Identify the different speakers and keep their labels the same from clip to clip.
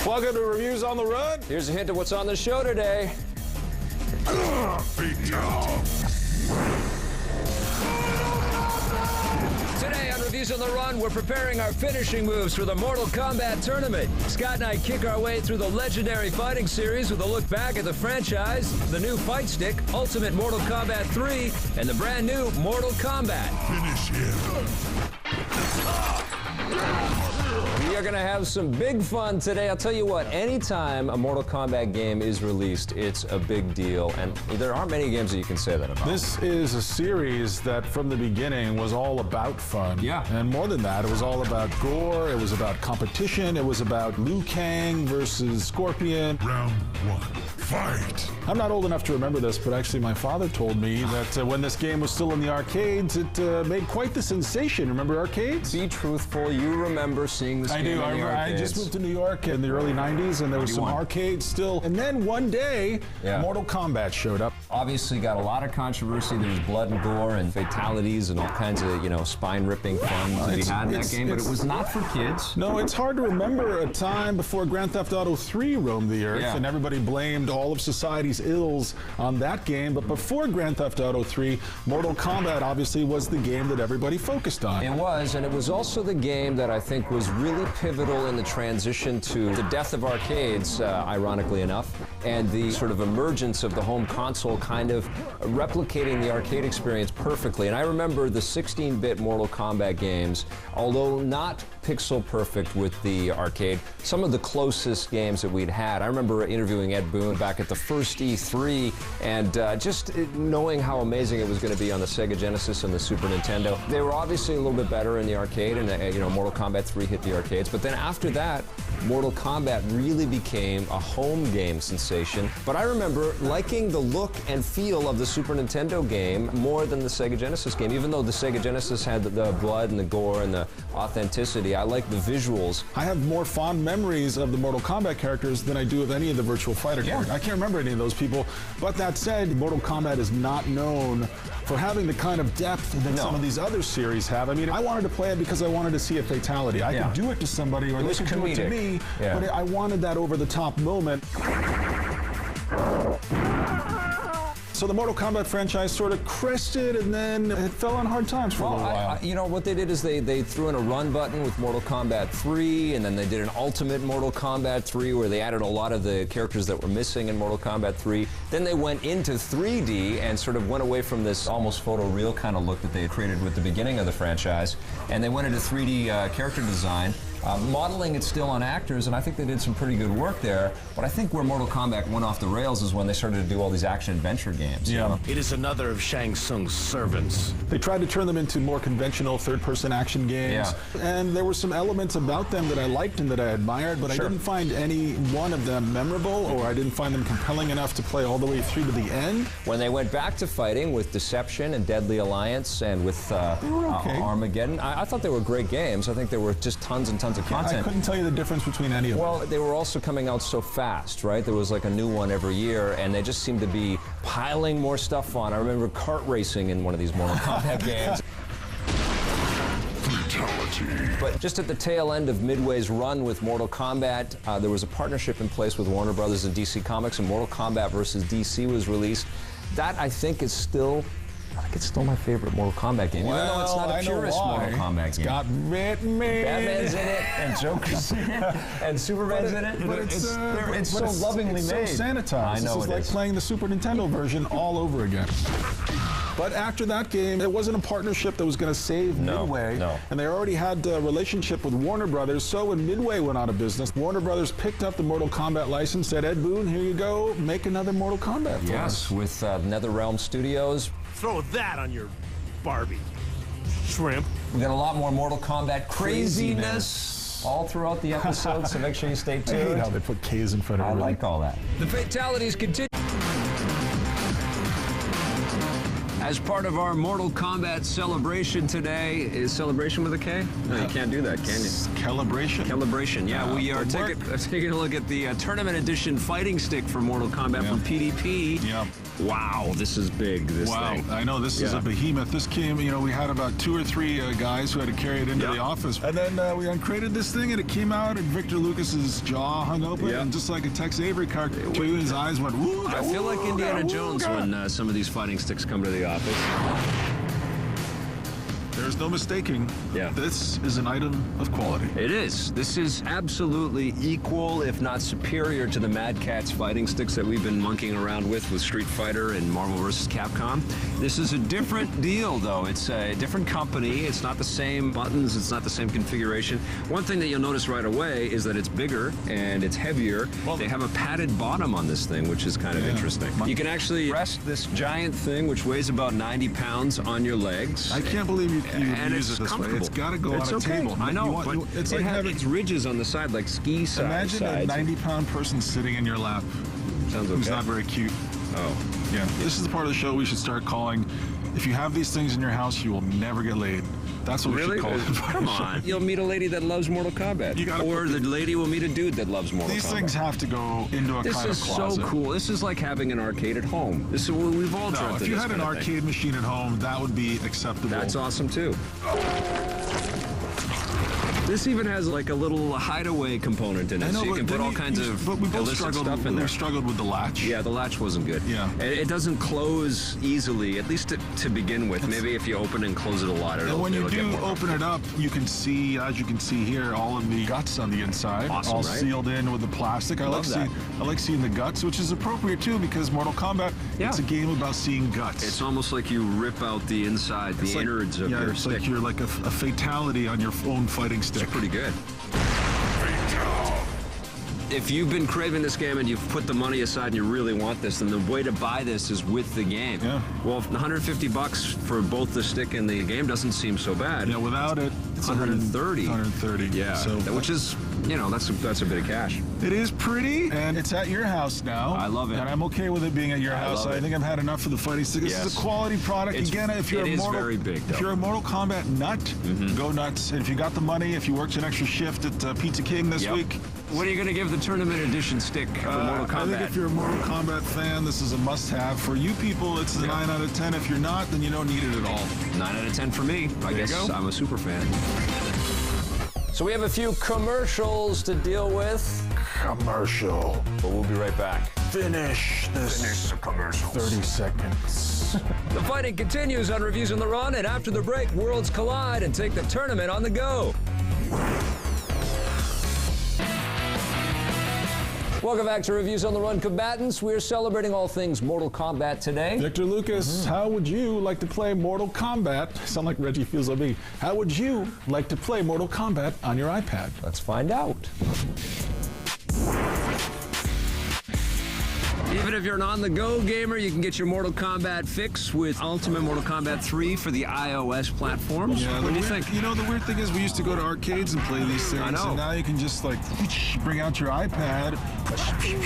Speaker 1: Welcome to Reviews on the Run.
Speaker 2: Here's a hint of what's on the show today. Today on Reviews on the Run, we're preparing our finishing moves for the Mortal Kombat tournament. Scott and I kick our way through the legendary fighting series with a look back at the franchise, the new fight stick, Ultimate Mortal Kombat 3, and the brand new Mortal Kombat.
Speaker 3: Finish him.
Speaker 2: We are going to have some big fun today. I'll tell you what, anytime a Mortal Kombat game is released, it's a big deal, and there aren't many games that you can say that about.
Speaker 1: This is a series that from the beginning was all about fun.
Speaker 2: Yeah.
Speaker 1: And more than that, it was all about gore, it was about competition, it was about Liu Kang versus Scorpion.
Speaker 3: Round one, fight.
Speaker 1: I'm not old enough to remember this, but actually my father told me that when this game was still in the arcades, it made quite the sensation. Remember arcades?
Speaker 2: Be truthful, you remember seeing this game in the arcades.
Speaker 1: I just moved to New York in the early 90s, and there was some arcades still. And then one day, Mortal Kombat showed up.
Speaker 2: Obviously got a lot of controversy. There was blood and gore and fatalities and all kinds of, spine-ripping fun to be had in that game, but it was not for kids.
Speaker 1: No, it's hard to remember a time before Grand Theft Auto 3 roamed the earth, and everybody blamed all of society's ills on that game. But before Grand Theft Auto 3, Mortal Kombat obviously was the game that everybody focused on.
Speaker 2: It was, and it was also the game that I think was really pivotal in the transition to the death of arcades, ironically enough, and the sort of emergence of the home console kind of replicating the arcade experience perfectly. And I remember the 16-bit Mortal Kombat games, although not pixel perfect with the arcade, some of the closest games that we'd had. I remember interviewing Ed Boon back at the first E3 and just knowing how amazing it was going to be on the Sega Genesis and the Super Nintendo. They were obviously a little bit better in the arcade, and Mortal Kombat 3 hit the arcades. But then after that, Mortal Kombat really became a home game sensation. But I remember liking the look and feel of the Super Nintendo game more than the Sega Genesis game. Even though the Sega Genesis had the blood and the gore and the authenticity, I like the visuals.
Speaker 1: I have more fond memories of the Mortal Kombat characters than I do of any of the Virtua Fighter characters. I can't remember any of those people. But that said, Mortal Kombat is not known for having the kind of depth that some of these other series have. I mean, I wanted to play it because I wanted to see a fatality. I could do it to somebody, or they could do it to me, but I wanted that over-the-top moment. So the Mortal Kombat franchise sort of crested, and then it fell on hard times for a little while.
Speaker 2: What they did is they threw in a run button with Mortal Kombat 3, and then they did an Ultimate Mortal Kombat 3 where they added a lot of the characters that were missing in Mortal Kombat 3. Then they went into 3D and sort of went away from this almost photoreal kind of look that they had created with the beginning of the franchise, and they went into 3D character design. Modeling it still on actors, and I think they did some pretty good work there. But I think where Mortal Kombat went off the rails is when they started to do all these action-adventure games.
Speaker 4: It is another of Shang Tsung's servants.
Speaker 1: They tried to turn them into more conventional third-person action games, and there were some elements about them that I liked and that I admired, but I didn't find any one of them memorable, or I didn't find them compelling enough to play all the way through to the end.
Speaker 2: When they went back to fighting with Deception and Deadly Alliance and with Armageddon, I thought they were great games. I think there were just tons and tons of content.
Speaker 1: I couldn't tell you the difference between any of them.
Speaker 2: Well, they were also coming out so fast, right? There was like a new one every year, and they just seemed to be piling more stuff on. I remember kart racing in one of these Mortal Kombat games.
Speaker 3: Fatality.
Speaker 2: But just at the tail end of Midway's run with Mortal Kombat, there was a partnership in place with Warner Brothers and DC Comics, and Mortal Kombat vs. DC was released. That, I think, is still... I think it's still my favorite Mortal Kombat game, even though it's not a purist Mortal Kombat game.
Speaker 1: It's got Batman.
Speaker 2: Batman's in it, and Joker's in it, and Superman's in it.
Speaker 1: But
Speaker 2: it's so lovingly made.
Speaker 1: It's so sanitized.
Speaker 2: I know
Speaker 1: this is like playing the Super Nintendo version all over again. But after that game, it wasn't a partnership that was going to save Midway. And they already had a relationship with Warner Brothers. So when Midway went out of business, Warner Brothers picked up the Mortal Kombat license, said, Ed Boon, here you go, make another Mortal Kombat for us.
Speaker 2: With NetherRealm Studios.
Speaker 4: Throw that on your Barbie, shrimp.
Speaker 2: We got a lot more Mortal Kombat craziness all throughout the episode, so make sure you stay tuned.
Speaker 1: I hate how they put K's in front of it.
Speaker 2: I like all that.
Speaker 5: The fatalities continue. As part of our Mortal Kombat celebration today, is celebration with a K? No, you can't do that, can you?
Speaker 1: Calibration?
Speaker 5: Calibration, yeah. We are taking a look at the tournament edition fighting stick for Mortal Kombat from PDP. Wow, this is big, this thing.
Speaker 1: I know, this is a behemoth. This came, you know, we had about 2 or 3 guys who had to carry it into the office. And then we uncrated this thing, and it came out, and Victor Lucas's jaw hung open, and just like a Tex Avery cartoon, his eyes went, woo.
Speaker 5: I feel like Indiana Jones when some of these fighting sticks come to the office.
Speaker 1: There's no mistaking.
Speaker 5: Yeah.
Speaker 1: This is an item of quality.
Speaker 5: It is. This is absolutely equal, if not superior, to the Mad Catz fighting sticks that we've been monkeying around with Street Fighter and Marvel vs. Capcom. This is a different deal, though. It's a different company. It's not the same buttons. It's not the same configuration. One thing that you'll notice right away is that it's bigger and it's heavier. Well, they have a padded bottom on this thing, which is kind of interesting. You can actually rest this giant thing, which weighs about 90 pounds, on your legs.
Speaker 1: I can't believe you
Speaker 5: and
Speaker 1: use
Speaker 5: it's
Speaker 1: it this way.
Speaker 5: comfortable.
Speaker 1: It's got to go on a table.
Speaker 5: I know, but
Speaker 1: it's like having
Speaker 5: ridges on the side, like ski sides.
Speaker 1: Imagine a 90-pound person sitting in your lap.
Speaker 5: Sounds okay.
Speaker 1: Who's not very cute.
Speaker 5: Oh.
Speaker 1: Yeah. This is the part of the show we should start calling, if you have these things in your house, you will never get laid. That's what we should call it.
Speaker 5: Come on. You'll meet a lady that loves Mortal Kombat. Or the lady will meet a dude that loves Mortal Kombat.
Speaker 1: These things have to go into a kind of closet.
Speaker 5: This is so cool. This is like having an arcade at home. This is what we've all dreamt of.
Speaker 1: If you had an arcade machine at home, that would be acceptable.
Speaker 5: That's awesome, too. This even has like a little hideaway component in it, so you can put all kinds of illicit stuff in there.
Speaker 1: We struggled with the latch.
Speaker 5: Yeah, the latch wasn't good.
Speaker 1: Yeah.
Speaker 5: It doesn't close easily, at least to begin with. Maybe if you open and close it a lot, it'll
Speaker 1: And when you
Speaker 5: get
Speaker 1: do
Speaker 5: more
Speaker 1: open it up, you can see, as you can see here, all of the guts on the inside.
Speaker 5: Awesome,
Speaker 1: all
Speaker 5: right?
Speaker 1: sealed in with the plastic. I like seeing the guts, which is appropriate too, because Mortal Kombat, it's a game about seeing guts.
Speaker 5: It's almost like you rip out the inside, the innards of your stick.
Speaker 1: Like you're like a fatality on your own fighting stick.
Speaker 5: It's pretty good. If you've been craving this game and you've put the money aside and you really want this, then the way to buy this is with the game.
Speaker 1: Yeah.
Speaker 5: Well, $150 for both the stick and the game doesn't seem so bad.
Speaker 1: Yeah, without it, it's
Speaker 5: 130.
Speaker 1: 130.
Speaker 5: Yeah.
Speaker 1: So
Speaker 5: which is, you know, that's a bit of cash.
Speaker 1: It is pretty, and it's at your house now.
Speaker 5: I love it.
Speaker 1: And I'm okay with it being at your house. I think I've had enough of the fighting stick. This is a quality product. Again, if you're
Speaker 5: very big, though.
Speaker 1: If you're a Mortal Kombat nut, go nuts. And if you got the money, if you worked an extra shift at Pizza King this week.
Speaker 5: What are you going to give the tournament edition stick for Mortal Kombat?
Speaker 1: I think if you're a Mortal Kombat fan, this is a must-have. For you people, it's a 9 out of 10. If you're not, then you don't need it at all.
Speaker 5: 9 out of 10 for me. I guess I'm a super fan.
Speaker 2: So we have a few commercials to deal with.
Speaker 1: Commercial.
Speaker 2: But we'll be right back.
Speaker 1: Finish the commercials. 30 seconds.
Speaker 2: The fighting continues on Reviews on the Run, and after the break, worlds collide and take the tournament on the go. Welcome back to Reviews on the Run, combatants. We're celebrating all things Mortal Kombat today.
Speaker 1: Victor Lucas, how would you like to play Mortal Kombat? Sound like Reggie feels like me. How would you like to play Mortal Kombat on your iPad?
Speaker 2: Let's find out.
Speaker 5: Even if you're an on-the-go gamer, you can get your Mortal Kombat fix with Ultimate Mortal Kombat 3 for the iOS platforms.
Speaker 1: Yeah,
Speaker 5: what do you think?
Speaker 1: You know, the weird thing is we used to go to arcades and play these things.
Speaker 5: I know.
Speaker 1: And now you can just, like, bring out your iPad.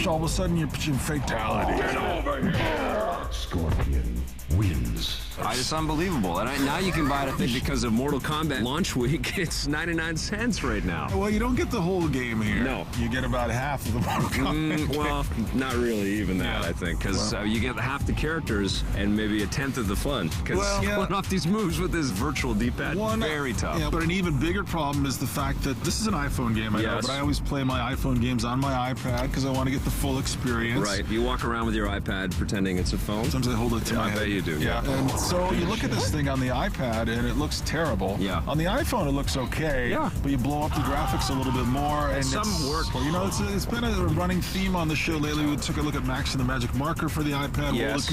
Speaker 1: All of a sudden, you're pitching fatality.
Speaker 3: Get over here! Scorpion wins.
Speaker 5: It's unbelievable. And now you can buy it, I think, because of Mortal Kombat launch week. It's 99 cents right now.
Speaker 1: Well, you don't get the whole game here.
Speaker 5: No.
Speaker 1: You get about half of the Mortal Kombat.
Speaker 5: Well, not really even that, I think, because you get half the characters and maybe a tenth of the fun. Because pulling off these moves with this virtual D-pad, very tough.
Speaker 1: Yeah, but an even bigger problem is the fact that this is an iPhone game, I know, but I always play my iPhone games on my iPad because I want to get the full experience.
Speaker 5: Right. You walk around with your iPad pretending it's a phone.
Speaker 1: Sometimes I hold it to my head.
Speaker 5: I bet you do.
Speaker 1: Yeah. And so you look at this thing on the iPad and it looks terrible.
Speaker 5: Yeah.
Speaker 1: On the iPhone it looks okay. Yeah. But you blow up the graphics a little bit more, and
Speaker 5: some work.
Speaker 1: You know, it's been a running theme on the show lately. We took a look at Max and the Magic Marker for the iPad.
Speaker 5: Yes.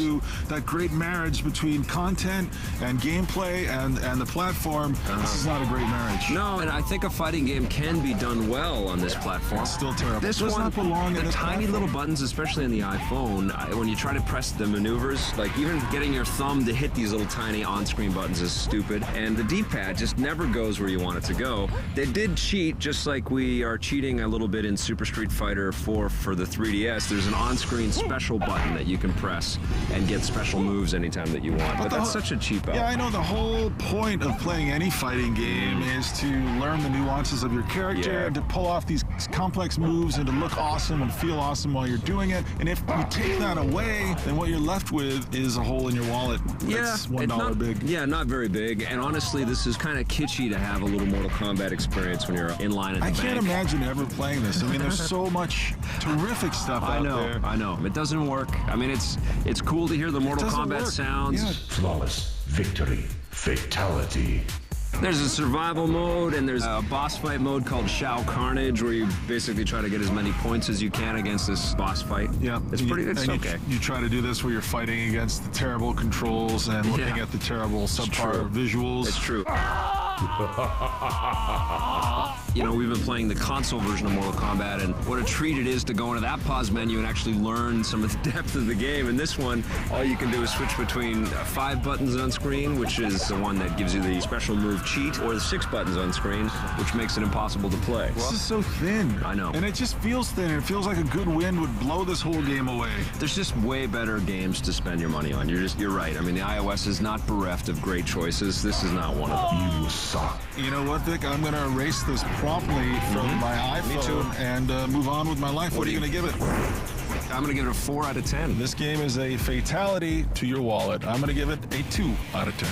Speaker 1: That great marriage between content and gameplay and the platform. This is not a great marriage.
Speaker 5: No, and I think a fighting game can be done well on this platform.
Speaker 1: It's still terrible.
Speaker 5: This
Speaker 1: does not belong in
Speaker 5: the
Speaker 1: this
Speaker 5: tiny little buttons, especially on the iPhone, when you try to press the maneuvers, like even getting your thumb to hit these little tiny on-screen buttons is stupid, and the D-pad just never goes where you want it to go. They did cheat, just like we are cheating a little bit in Super Street Fighter 4 for the 3DS. There's an on-screen special button that you can press and get special moves anytime that you want. But that's such a cheap out.
Speaker 1: Yeah, I know the whole point of playing any fighting game is to learn the nuances of your character and to pull off these complex moves and to look awesome and feel awesome while you're doing it. And if you take that away, then what you're left with is a hole in your wallet. That's $1 big.
Speaker 5: Yeah, not very big. And honestly, this is kind of kitschy to have a little Mortal Kombat experience when you're in line at the bank.
Speaker 1: I can't imagine ever playing this. I mean, there's so much terrific stuff out there.
Speaker 5: I know. It doesn't work. I mean, it's cool to hear the Mortal Kombat sounds.
Speaker 1: Yeah.
Speaker 3: Flawless victory. Fatality.
Speaker 5: There's a survival mode, and there's a boss fight mode called Shao Carnage, where you basically try to get as many points as you can against this boss fight.
Speaker 1: Yeah.
Speaker 5: It's okay.
Speaker 1: You try to do this where you're fighting against the terrible controls and looking at the terrible subpar visuals.
Speaker 5: It's true. You know, we've been playing the console version of Mortal Kombat, and what a treat it is to go into that pause menu and actually learn some of the depth of the game. In this one, all you can do is switch between 5 buttons on screen, which is the one that gives you the special move cheat, or the 6 buttons on screen, which makes it impossible to play.
Speaker 1: This is so thin.
Speaker 5: I know.
Speaker 1: And it just feels thin. It feels like a good wind would blow this whole game away.
Speaker 5: There's just way better games to spend your money on. You're right. I mean, the iOS is not bereft of great choices. This is not one of them.
Speaker 3: You suck.
Speaker 1: You know what, Vic? I'm going to erase this promptly from my iPhone and move on with my life. What are you going to give it?
Speaker 5: I'm going to give it a 4 out of 10.
Speaker 1: This game is a fatality to your wallet. I'm going to give it a 2 out of 10.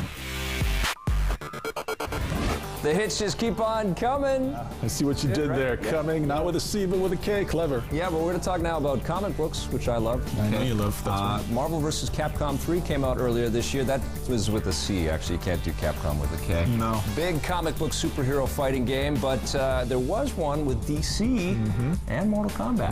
Speaker 2: The hits just keep on coming.
Speaker 1: I see what you did there. Coming, not with a C, but with a K. Clever.
Speaker 2: Yeah, but we're going to talk now about comic books, which I love.
Speaker 1: I know you love. That's right.
Speaker 2: Marvel vs. Capcom 3 came out earlier this year. That was with a C, actually. You can't do Capcom with a K.
Speaker 1: No.
Speaker 2: Big comic book superhero fighting game, but there was one with DC and Mortal Kombat.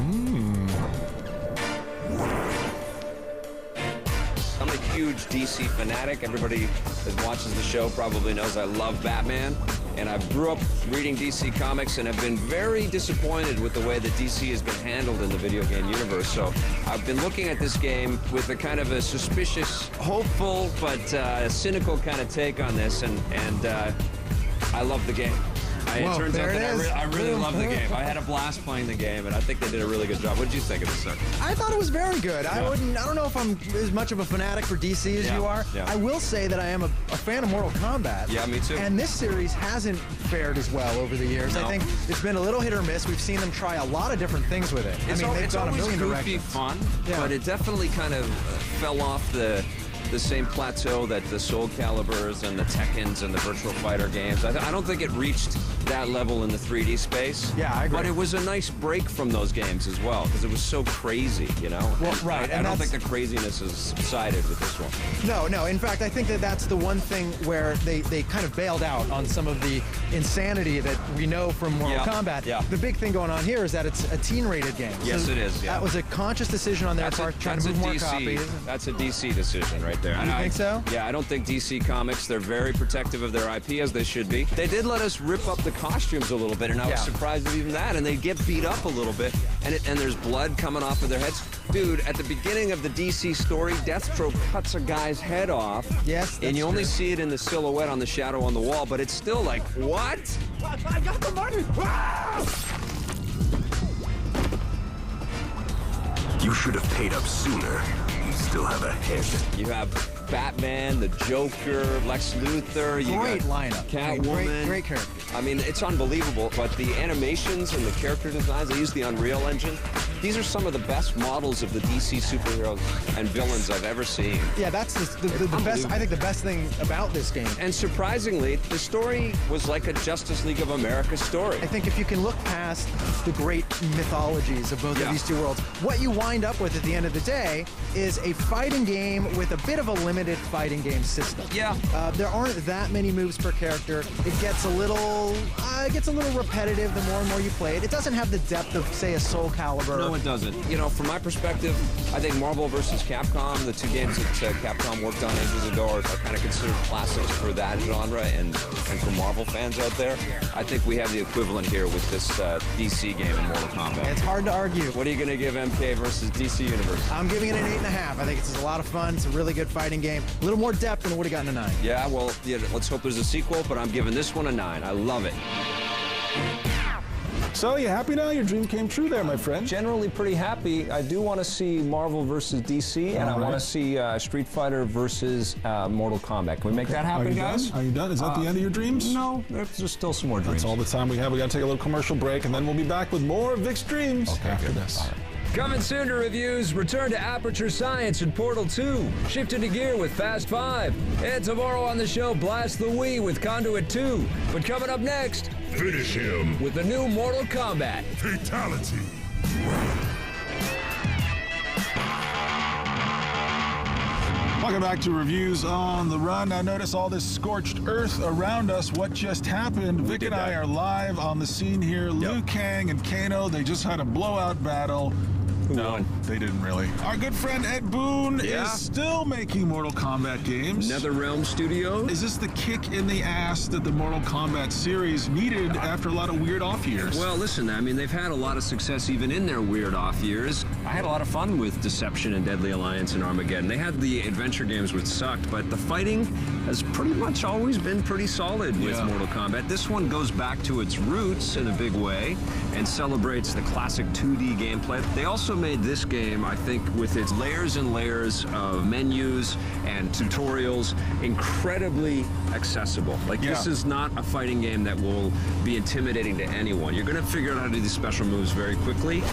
Speaker 5: I'm a huge DC fanatic. Everybody that watches the show probably knows I love Batman. And I grew up reading DC comics and have been very disappointed with the way that DC has been handled in the video game universe. So I've been looking at this game with a kind of a suspicious, hopeful, but cynical kind of take on this. And I love the game. It turns out that I really love the game. I had a blast playing the game, and I think they did a really good job. What did you think of this, sir?
Speaker 6: I thought it was very good. I don't know if I'm as much of a fanatic for DC as you are.
Speaker 5: Yeah.
Speaker 6: I will say that I am a fan of Mortal Kombat.
Speaker 5: Yeah, me too.
Speaker 6: And this series hasn't fared as well over the years.
Speaker 5: No.
Speaker 6: I think it's been a little hit or miss. We've seen them try a lot of different things with it. They've gone a million directions.
Speaker 5: Fun,
Speaker 6: Yeah.
Speaker 5: but it definitely kind of fell off the same plateau that the Soul Caliburs and the Tekkens and the Virtual Fighter games. I don't think it reached that level in the 3D space.
Speaker 6: Yeah, I agree.
Speaker 5: But it was a nice break from those games as well, because it was so crazy, you know?
Speaker 6: Well,
Speaker 5: And
Speaker 6: right,
Speaker 5: I
Speaker 6: and
Speaker 5: don't
Speaker 6: that's-
Speaker 5: think the craziness has subsided with this one.
Speaker 6: No. In fact, I think that that's the one thing where they kind of bailed out on some of the insanity that we know from Mortal Kombat.
Speaker 5: Yeah.
Speaker 6: The big thing going on here is that it's a teen-rated game.
Speaker 5: Yes,
Speaker 6: So
Speaker 5: it is, yeah.
Speaker 6: That was a conscious decision on their part, trying to move more copies.
Speaker 5: That's a DC decision right there.
Speaker 6: You think so?
Speaker 5: Yeah, I don't think DC Comics, they're very protective of their IP, as they should be. They did let us rip up the costumes a little bit, and I was surprised at even that, and they get beat up a little bit, and there's blood coming off of their heads. Dude, at the beginning of the DC story, Deathstroke cuts a guy's head off.
Speaker 6: Yes,
Speaker 5: and you
Speaker 6: that's
Speaker 5: only
Speaker 6: true.
Speaker 5: see it in the silhouette on the shadow on the wall, but it's still like, what?
Speaker 4: I got the money!
Speaker 3: You should have paid up sooner. You still have a head.
Speaker 5: You have Batman, the Joker, Lex Luthor. You
Speaker 6: Great
Speaker 5: got
Speaker 6: lineup.
Speaker 5: Catwoman.
Speaker 6: Great character.
Speaker 5: I mean, it's unbelievable, but the animations and the character designs, they use the Unreal Engine. These are some of the best models of the DC superheroes and villains I've ever seen.
Speaker 6: Yeah, that's the best. I think the best thing about this game.
Speaker 5: And surprisingly, the story was like a Justice League of America story.
Speaker 6: I think if you can look past the great mythologies of both of these two worlds, what you wind up with at the end of the day is a fighting game with a bit of a limited fighting game system.
Speaker 5: Yeah.
Speaker 6: There aren't that many moves per character. It gets a little repetitive the more and more you play it. It doesn't have the depth of, say, a Soul Calibur
Speaker 5: No, it doesn't. You know, from my perspective, I think Marvel vs. Capcom, the two games that Capcom worked on ages ago, are kind of considered classics for that genre and for Marvel fans out there. I think we have the equivalent here with this DC game in Mortal Kombat.
Speaker 6: It's hard to argue.
Speaker 5: What are you going to give MK versus DC Universe?
Speaker 6: I'm giving it an 8.5. I think it's a lot of fun. It's a really good fighting game. A little more depth than it would have gotten a 9.
Speaker 5: Yeah, well, yeah, let's hope there's a sequel, but I'm giving this one a 9. I love it.
Speaker 1: So, you happy now? Your dream came true there, my friend.
Speaker 2: Generally pretty happy. I do want to see Marvel versus DC, and I want to see Street Fighter versus Mortal Kombat. Can we make that happen, guys?
Speaker 1: Are you done? Is that the end of your dreams?
Speaker 2: No, there's still some more dreams.
Speaker 1: That's all the time we have. We got to take a little commercial break, and then we'll be back with more of Vic's dreams after this.
Speaker 2: Coming soon to reviews, return to Aperture Science and Portal 2, shift into gear with Fast 5, and tomorrow on the show, Blast the Wii with Conduit 2. But coming up next,
Speaker 3: Finish him.
Speaker 2: with the new Mortal Kombat.
Speaker 3: Fatality.
Speaker 1: Welcome back to Reviews on the Run. Now notice all this scorched earth around us. What just happened? Vic and I are live on the scene here. Liu Kang and Kano, they just had a blowout battle.
Speaker 5: Who won?
Speaker 1: They didn't really. Our good friend Ed Boon is still making Mortal Kombat games.
Speaker 5: NetherRealm Studios.
Speaker 1: Is this the kick in the ass that the Mortal Kombat series needed after a lot of weird off years?
Speaker 5: Well, listen, I mean, they've had a lot of success even in their weird off years. I had a lot of fun with Deception and Deadly Alliance and Armageddon. They had the adventure games which sucked, but the fighting has pretty much always been pretty solid with Mortal Kombat. This one goes back to its roots in a big way and celebrates the classic 2D gameplay. They also made this game, I think, with its layers and layers of menus and tutorials, incredibly accessible. Like, this is not a fighting game that will be intimidating to anyone. You're going to figure out how to do these special moves very quickly.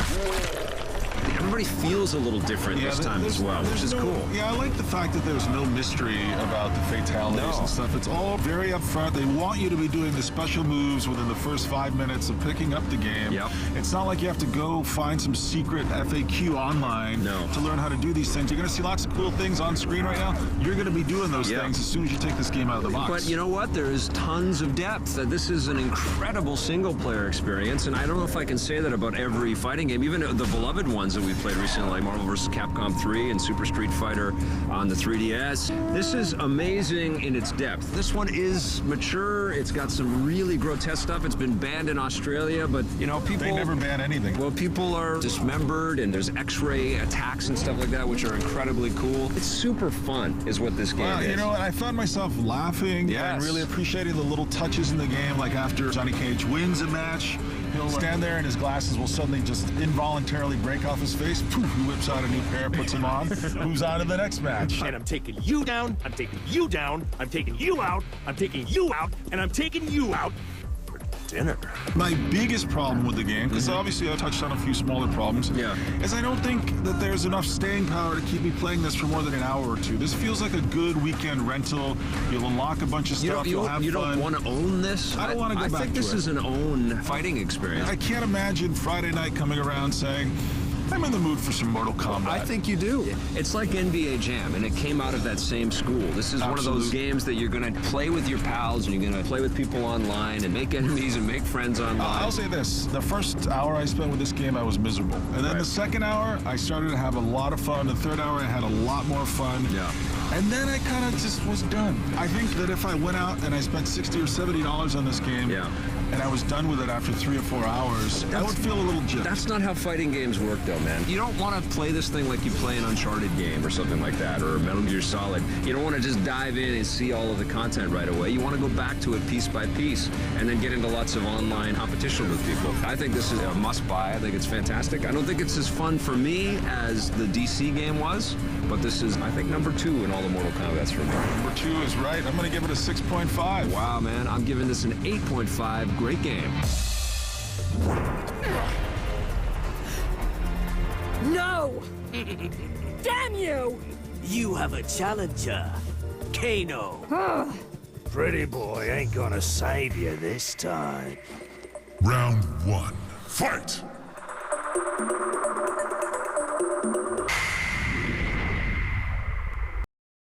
Speaker 5: Everybody feels a little different this time as well, which is cool.
Speaker 1: Yeah, I like the fact that there's no mystery about the fatalities and stuff. It's all very upfront. They want you to be doing the special moves within the first 5 minutes of picking up the game. It's not like you have to go find some secret FAQ online to learn how to do these things. You're going to see lots of cool things on screen right now. You're going to be doing those things as soon as you take this game out of the box.
Speaker 5: But you know what? There is tons of depth. This is an incredible single-player experience, and I don't know if I can say that about every fighting game, even the beloved ones that we played recently, like Marvel vs. Capcom 3 and Super Street Fighter on the 3DS. This is amazing in its depth. This one is mature. It's got some really grotesque stuff. It's been banned in Australia, but, you know, people...
Speaker 1: They never ban anything.
Speaker 5: Well, people are dismembered, and there's X-ray attacks and stuff like that, which are incredibly cool. It's super fun, is what this game is.
Speaker 1: You know what? I found myself laughing and really appreciating the little touches in the game, like after Johnny Cage wins a match, he'll stand there and his glasses will suddenly just involuntarily break off his face. Poof, he whips out a new pair, puts them on, moves on to the next match.
Speaker 4: And I'm taking you down, I'm taking you down, I'm taking you out, I'm taking you out, and I'm taking you out for dinner.
Speaker 1: My biggest problem with the game, because obviously I touched on a few smaller problems, is I don't think that there's enough staying power to keep me playing this for more than an hour or two. This feels like a good weekend rental. You'll unlock a bunch of stuff, you'll have fun.
Speaker 5: You don't want to own this?
Speaker 1: I don't want to go back to it.
Speaker 5: I think this is an own fighting experience.
Speaker 1: I can't imagine Friday night coming around saying, I'm in the mood for some Mortal Kombat.
Speaker 5: I think you do. It's like NBA Jam, and it came out of that same school. This is one of those games that you're going to play with your pals, and you're going to play with people online, and make enemies and make friends online.
Speaker 1: I'll say this. The first hour I spent with this game, I was miserable. And then the second hour, I started to have a lot of fun. The third hour, I had a lot more fun. And then I kind of just was done. I think that if I went out and I spent $60 or $70 on this game, and I was done with it after 3 or 4 hours, I would feel a little gypped.
Speaker 5: That's not how fighting games work, though, man. You don't want to play this thing like you play an Uncharted game or something like that, or Metal Gear Solid. You don't want to just dive in and see all of the content right away. You want to go back to it piece by piece and then get into lots of online competition with people. I think this is a must-buy. I think it's fantastic. I don't think it's as fun for me as the DC game was, but this is, I think, number 2 in all the Mortal Kombats for me.
Speaker 1: Number 2 is right. I'm going to give it a 6.5.
Speaker 5: Wow, man. I'm giving this an 8.5. Great game.
Speaker 7: No! Damn you!
Speaker 4: You have a challenger, Kano. Pretty boy ain't gonna save you this time.
Speaker 3: Round 1. Fight!